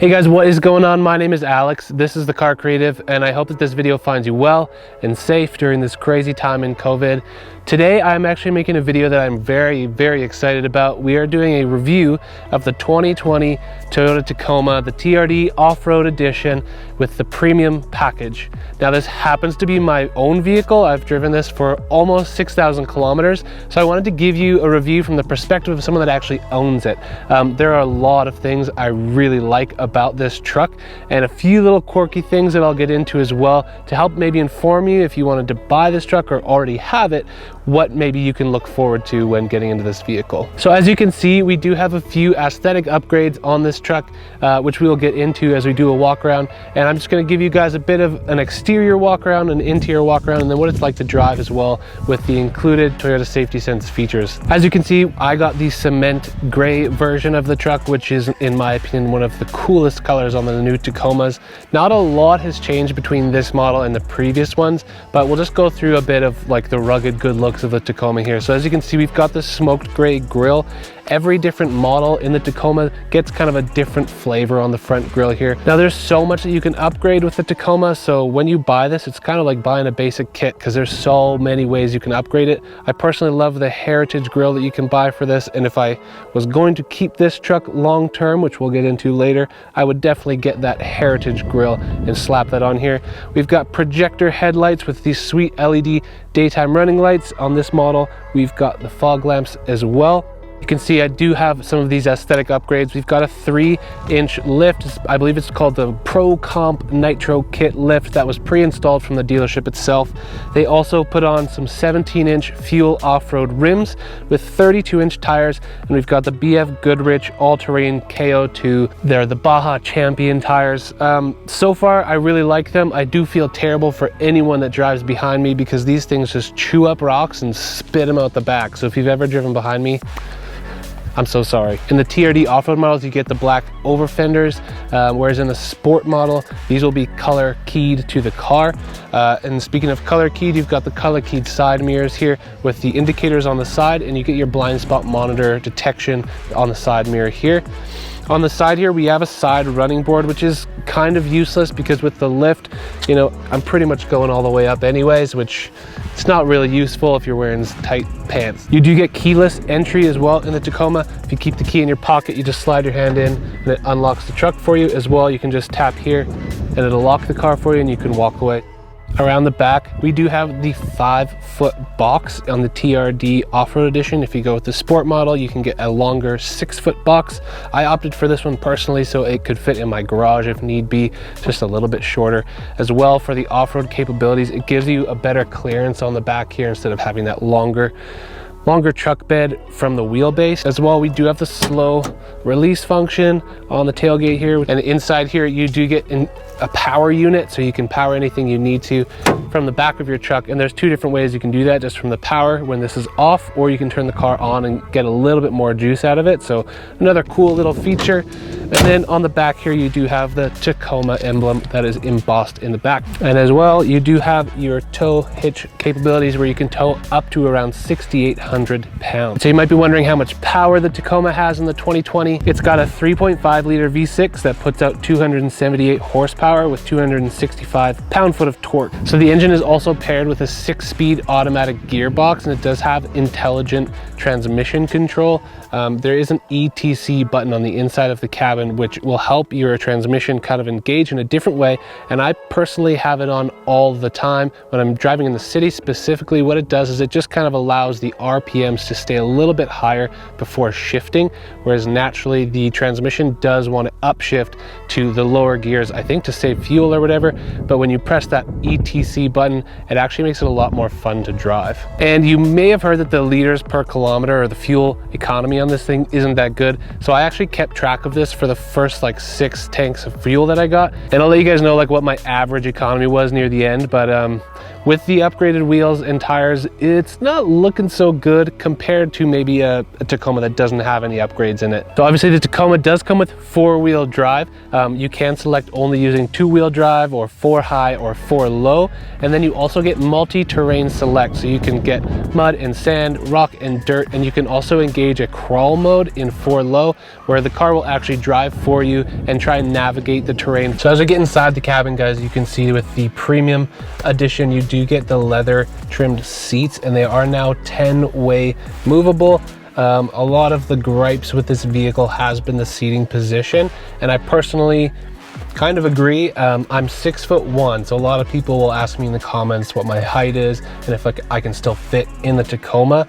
Hey guys, what is going on? My name is Alex. This is the Car Creative, and I hope that this video finds you well and safe during this crazy time in COVID. Today, I'm actually making a video that I'm very excited about. We are doing a review of the 2020 Toyota Tacoma, the TRD Off-Road Edition with the premium package. Now, this happens to be my own vehicle. I've driven this for almost 6,000 kilometers, so I wanted to give you a review from the perspective of someone that actually owns it. There are a lot of things I really like about this truck, and a few little quirky things that I'll get into as well to help maybe inform you if you wanted to buy this truck or already have it, what maybe you can look forward to when getting into this vehicle. So as you can see, we do have a few aesthetic upgrades on this truck, which we will get into as we do a walk around. And I'm just gonna give you guys a bit of an exterior walk around, an interior walk around, and then what it's like to drive as well with the included Toyota Safety Sense features. As you can see, I got the cement gray version of the truck, which is, in my opinion, one of the coolest colors on the new Tacomas. Not a lot has changed between this model and the previous ones, but we'll just go through a bit of like the rugged good looks of the Tacoma here. So as you can see, we've got the smoked gray grille. Every different model in the Tacoma gets kind of a different flavor on the front grille here. Now there's so much that you can upgrade with the Tacoma, so when you buy this, it's kind of like buying a basic kit because there's so many ways you can upgrade it. I personally love the heritage grille that you can buy for this, and if I was going to keep this truck long term, which we'll get into later, I would definitely get that heritage grille and slap that on here. We've got projector headlights with these sweet LED daytime running lights. On this model, we've got the fog lamps as well. You can see I do have some of these aesthetic upgrades. We've got a 3-inch lift. I believe it's called the Pro Comp Nitro Kit lift that was pre-installed from the dealership itself. They also put on some 17-inch fuel off-road rims with 32-inch tires, and we've got the BF Goodrich all-terrain KO2. They're the Baja Champion tires. So far, I really like them. I do feel terrible for anyone that drives behind me because these things just chew up rocks and spit them out the back. So if you've ever driven behind me, I'm so sorry. In the TRD off-road models, you get the black over fenders, whereas in the sport model, these will be color keyed to the car. And speaking of color keyed, you've got the color keyed side mirrors here with the indicators on the side, and you get your blind spot monitor detection on the side mirror here. On the side here, we have a side running board, which is kind of useless because with the lift, you know, I'm pretty much going all the way up anyways, which it's not really useful if you're wearing tight pants. You do get keyless entry as well in the Tacoma. If you keep the key in your pocket, you just slide your hand in and it unlocks the truck for you as well. You can just tap here and it'll lock the car for you and you can walk away. Around the back, we do have the 5-foot box on the TRD Off-Road Edition. If you go with the sport model, you can get a longer 6-foot box. I opted for this one personally so it could fit in my garage if need be, just a little bit shorter. As well, for the off-road capabilities, it gives you a better clearance on the back here instead of having that longer truck bed from the wheelbase. As well, we do have the slow release function on the tailgate here, and inside here you do get a power unit, so you can power anything you need to from the back of your truck. And there's two different ways you can do that, just from the power when this is off, or you can turn the car on and get a little bit more juice out of it. So another cool little feature. And then on the back here, you do have the Tacoma emblem that is embossed in the back. And as well, you do have your tow hitch capabilities where you can tow up to around 6,800 pounds. So you might be wondering how much power the Tacoma has in the 2020. It's got a 3.5 liter V6 that puts out 278 horsepower with 265 pound-foot of torque. So the engine is also paired with a 6-speed automatic gearbox, and it does have intelligent transmission control. There is an ETC button on the inside of the cabin, which will help your transmission kind of engage in a different way. And I personally have it on all the time when I'm driving in the city. Specifically, what it does is it just kind of allows the RPMs to stay a little bit higher before shifting, whereas naturally the transmission does want to upshift to the lower gears, I think to save fuel or whatever. But when you press that ETC button, it actually makes it a lot more fun to drive. And you may have heard that the liters per kilometer, or the fuel economy on this thing, isn't that good. So I actually kept track of this for the first like 6 tanks of fuel that I got, and I'll let you guys know like what my average economy was near the end. But With the upgraded wheels and tires, it's not looking so good compared to maybe a Tacoma that doesn't have any upgrades in it. So obviously the Tacoma does come with 4-wheel drive. You can select only using 2-wheel drive or 4 high or 4 low. And then you also get multi-terrain select. So you can get mud and sand, rock and dirt, and you can also engage a crawl mode in 4 low, where the car will actually drive for you and try and navigate the terrain. So as we get inside the cabin, guys, you can see with the premium edition, you do get the leather trimmed seats, and they are now 10-way movable. A lot of the gripes with this vehicle has been the seating position, and I personally kind of agree. I'm 6'1", so a lot of people will ask me in the comments what my height is and if I can still fit in the Tacoma.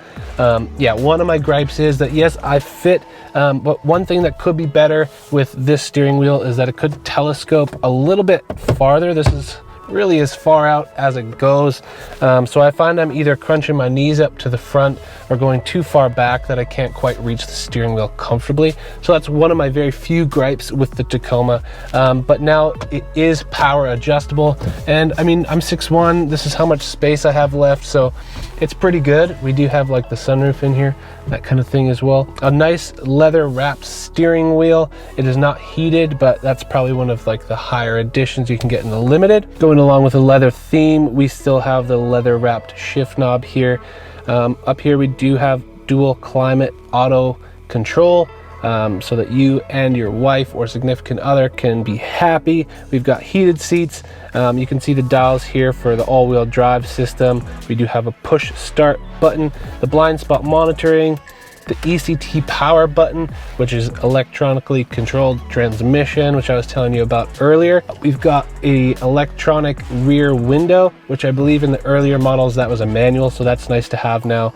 Yeah, one of my gripes is that yes, I fit, but one thing that could be better with this steering wheel is that it could telescope a little bit farther. This is really as far out as it goes. So I find I'm either crunching my knees up to the front or going too far back that I can't quite reach the steering wheel comfortably. So that's one of my very few gripes with the Tacoma. But now it is power adjustable. And I mean, I'm 6'1", this is how much space I have left. So it's pretty good. We do have like the sunroof in here, that kind of thing as well. A nice leather wrapped steering wheel. It is not heated, but that's probably one of like the higher additions you can get in the Limited. Going along with a leather theme, we still have the leather wrapped shift knob here. Up here we do have dual climate auto control, so that you and your wife or significant other can be happy. We've got heated seats. You can see the dials here for the all-wheel drive system. We do have a push start button, the blind spot monitoring, the ECT power button, which is electronically controlled transmission, which I was telling you about earlier. We've got a electronic rear window, which I believe in the earlier models that was a manual, so that's nice to have now.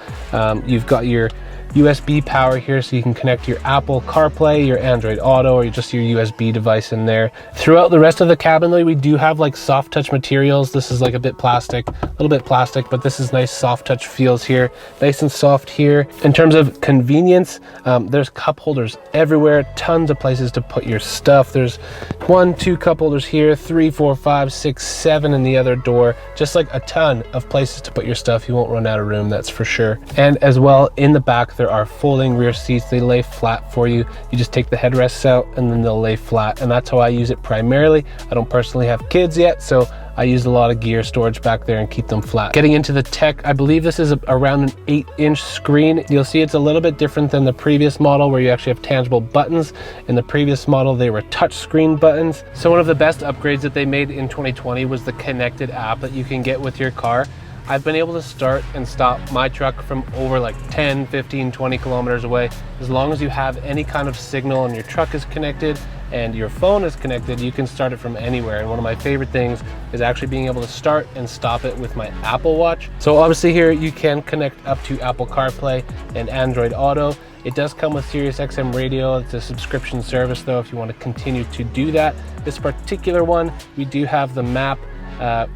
You've got your USB power here, so you can connect your Apple Carplay, your Android Auto, or just your USB device in there. Throughout the rest of the cabin, though, we do have like soft touch materials. This is like a little bit plastic, but this is nice soft touch feels here, nice and soft here. In terms of convenience, there's cup holders everywhere, tons of places to put your stuff. There's 1, 2 cup holders here, 3, 4, 5, 6, 7 in the other door. Just like a ton of places to put your stuff. You won't run out of room, that's for sure. And as well, in the back, there are folding rear seats. They lay flat for you. You just take the headrests out and then they'll lay flat, and that's how I use it primarily. I don't personally have kids yet, so I use a lot of gear storage back there and keep them flat. Getting into the tech, I believe this is around an 8-inch screen. You'll see it's a little bit different than the previous model where you actually have tangible buttons. In the previous model, they were touch screen buttons. So one of the best upgrades that they made in 2020 was the connected app that you can get with your car. I've been able to start and stop my truck from over like 10, 15, 20 kilometers away. As long as you have any kind of signal and your truck is connected and your phone is connected, you can start it from anywhere. And one of my favorite things is actually being able to start and stop it with my Apple Watch. So obviously here you can connect up to Apple CarPlay and Android Auto. It does come with Sirius XM radio. It's a subscription service though, if you want to continue to do that. This particular one, we do have the map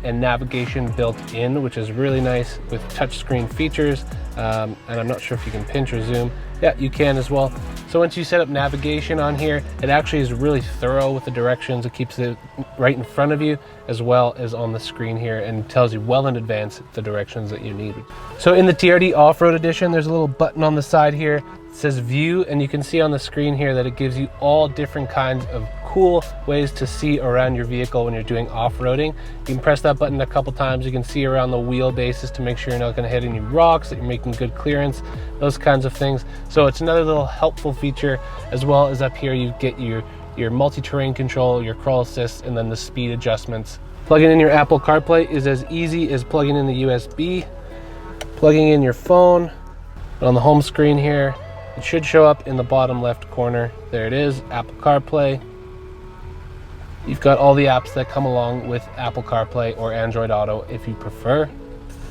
and navigation built in, which is really nice with touchscreen features. And I'm not sure if you can pinch or zoom. Yeah, you can as well. So once you set up navigation on here, it actually is really thorough with the directions. It keeps it right in front of you as well as on the screen here, and tells you well in advance the directions that you need. So in the TRD Off-Road Edition, there's a little button on the side here. It says view, and you can see on the screen here that it gives you all different kinds of cool ways to see around your vehicle when you're doing off-roading. You can press that button a couple times. You can see around the wheelbases to make sure you're not going to hit any rocks, that you're making good clearance, those kinds of things. So it's another little helpful feature, as well as up here you get your multi-terrain control, your crawl assist, and then the speed adjustments. Plugging in your Apple CarPlay is as easy as plugging in the USB, plugging in your phone. But on the home screen here, it should show up in the bottom left corner. There it is, Apple CarPlay. You've got all the apps that come along with Apple CarPlay or Android Auto if you prefer.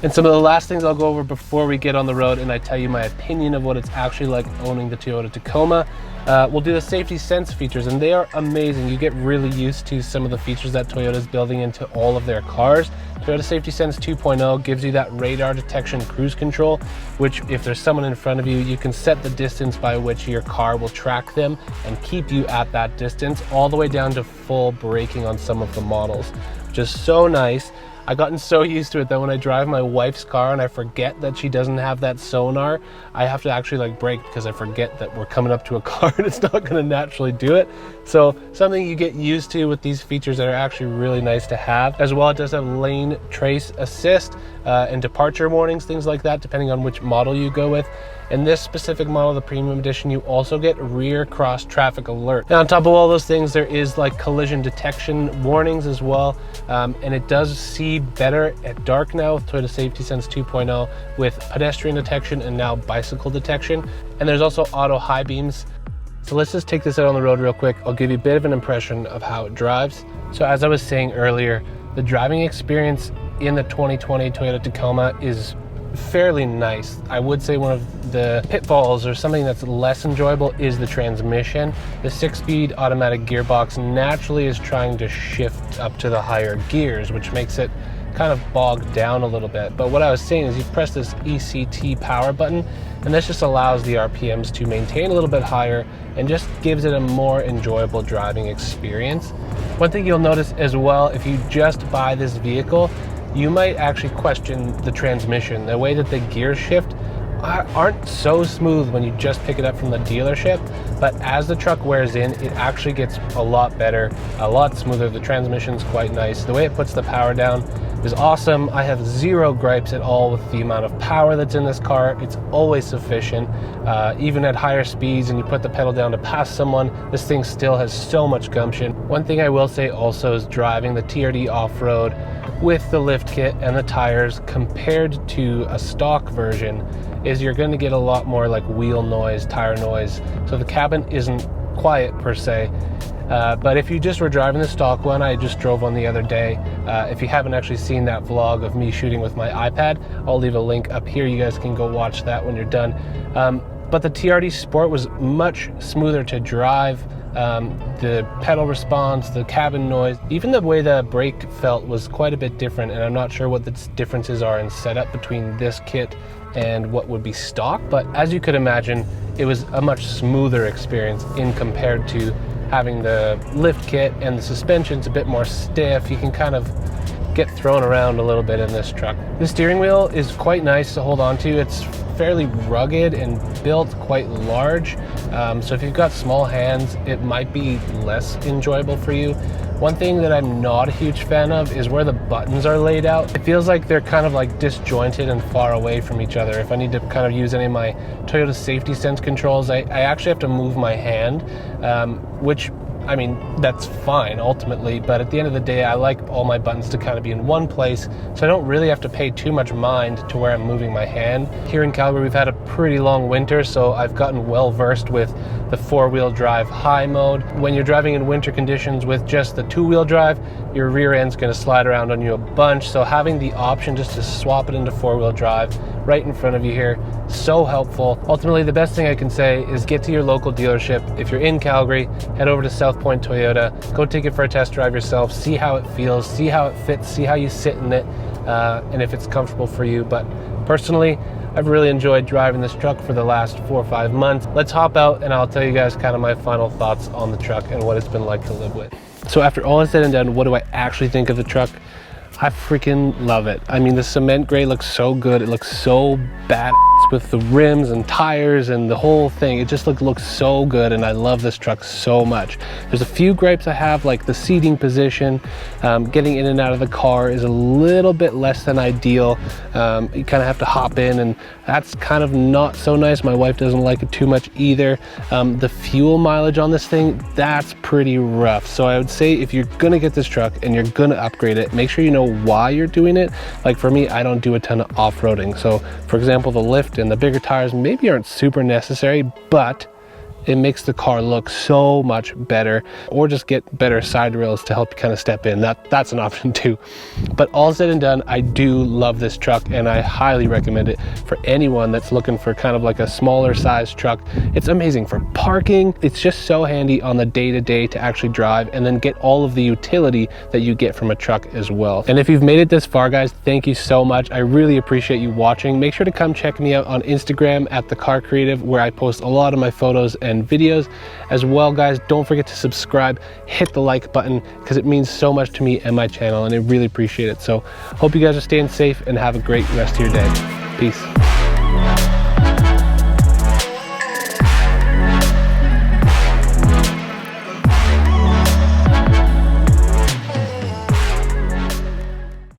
And some of the last things I'll go over before we get on the road and I tell you my opinion of what it's actually like owning the Toyota Tacoma. We'll do the safety sense features, and they are amazing. You get really used to some of the features that Toyota is building into all of their cars. Toyota Safety Sense 2.0 gives you that radar detection cruise control, which if there's someone in front of you, you can set the distance by which your car will track them and keep you at that distance, all the way down to full braking on some of the models, which is so nice. I've gotten so used to it that when I drive my wife's car and I forget that she doesn't have that sonar, I have to actually like brake because I forget that we're coming up to a car and it's not going to naturally do it. So something you get used to with these features that are actually really nice to have. As well, it does have lane trace assist and departure warnings, things like that, depending on which model you go with. In this specific model, the premium edition, you also get rear cross traffic alert. Now, on top of all those things, there is like collision detection warnings as well. And it does see better at dark now with Toyota Safety Sense 2.0 with pedestrian detection and now bicycle detection. And there's also auto high beams. So let's just take this out on the road real quick. I'll give you a bit of an impression of how it drives. So as I was saying earlier, the driving experience in the 2020 Toyota Tacoma is fairly nice. I would say one of the pitfalls or something that's less enjoyable is the transmission. The 6-speed automatic gearbox naturally is trying to shift up to the higher gears, which makes it kind of bogged down a little bit. But what I was saying is you press this ECT power button and this just allows the RPMs to maintain a little bit higher and just gives it a more enjoyable driving experience. One thing you'll notice as well, if you just buy this vehicle, you might actually question the transmission. The way that the gears shift aren't so smooth when you just pick it up from the dealership, but as the truck wears in, it actually gets a lot better, a lot smoother. The transmission's quite nice. The way it puts the power down is awesome. I have zero gripes at all with the amount of power that's in this car. It's always sufficient. Even at higher speeds and you put the pedal down to pass someone, this thing still has so much gumption. One thing I will say also is driving the TRD Off-Road with the lift kit and the tires compared to a stock version is you're going to get a lot more like wheel noise, tire noise. So the cabin isn't quiet per se. But if you just were driving the stock one, I just drove one the other day. If you haven't actually seen that vlog of me shooting with my iPad, I'll leave a link up here. You guys can go watch that when you're done. But the TRD Sport was much smoother to drive. The pedal response, the cabin noise, even the way the brake felt was quite a bit different, and I'm not sure what the differences are in setup between this kit and what would be stock, but as you could imagine, it was a much smoother experience in compared to having the lift kit, and the suspension's a bit more stiff. You can kind of get thrown around a little bit in this truck. The steering wheel is quite nice to hold on to. It's fairly rugged and built quite large. So if you've got small hands, it might be less enjoyable for you. One thing that I'm not a huge fan of is where the buttons are laid out. It feels like they're kind of like disjointed and far away from each other. If I need to kind of use any of my Toyota Safety Sense controls, I actually have to move my hand, which, I mean, that's fine ultimately, but at the end of the day, I like all my buttons to kind of be in one place, so I don't really have to pay too much mind to where I'm moving my hand. Here in Calgary, we've had a pretty long winter, so I've gotten well versed with the 4-wheel drive high mode. When you're driving in winter conditions with just the 2-wheel drive, your rear end's gonna slide around on you a bunch, so having the option just to swap it into 4-wheel drive right in front of you here, so helpful. Ultimately, the best thing I can say is get to your local dealership. If you're in Calgary, head over to South Point Toyota, go take it for a test drive yourself, see how it feels, see how it fits, see how you sit in it, and if it's comfortable for you. But personally, I've really enjoyed driving this truck for the last 4 or 5 months. Let's hop out and I'll tell you guys kind of my final thoughts on the truck and what it's been like to live with. So after all is said and done, what do I actually think of the truck? I freaking love it. I mean, the cement gray looks so good. It looks so badass with the rims and tires and the whole thing. It just looks so good, and I love this truck so much. There's a few gripes I have, like the seating position. Getting in and out of the car is a little bit less than ideal. You kind of have to hop in, and that's kind of not so nice. My wife doesn't like it too much either. The fuel mileage on this thing, that's pretty rough. So I would say if you're gonna get this truck and you're gonna upgrade it, make sure you know why you're doing it. Like for me, I don't do a ton of off-roading. So for example, the lift and the bigger tires maybe aren't super necessary, but it makes the car look so much better, or just get better side rails to help you kind of step in. That's an option too. But all said and done, I do love this truck, and I highly recommend it for anyone that's looking for kind of like a smaller size truck. It's amazing for parking. It's just so handy on the day-to-day to actually drive and then get all of the utility that you get from a truck as well. And if you've made it this far, guys, thank you so much. I really appreciate you watching. Make sure to come check me out on Instagram at The Car Creative, where I post a lot of my photos and videos as well. Guys, don't forget to subscribe, hit the like button, because it means so much to me and my channel, and I really appreciate it. So hope you guys are staying safe and have a great rest of your day. Peace.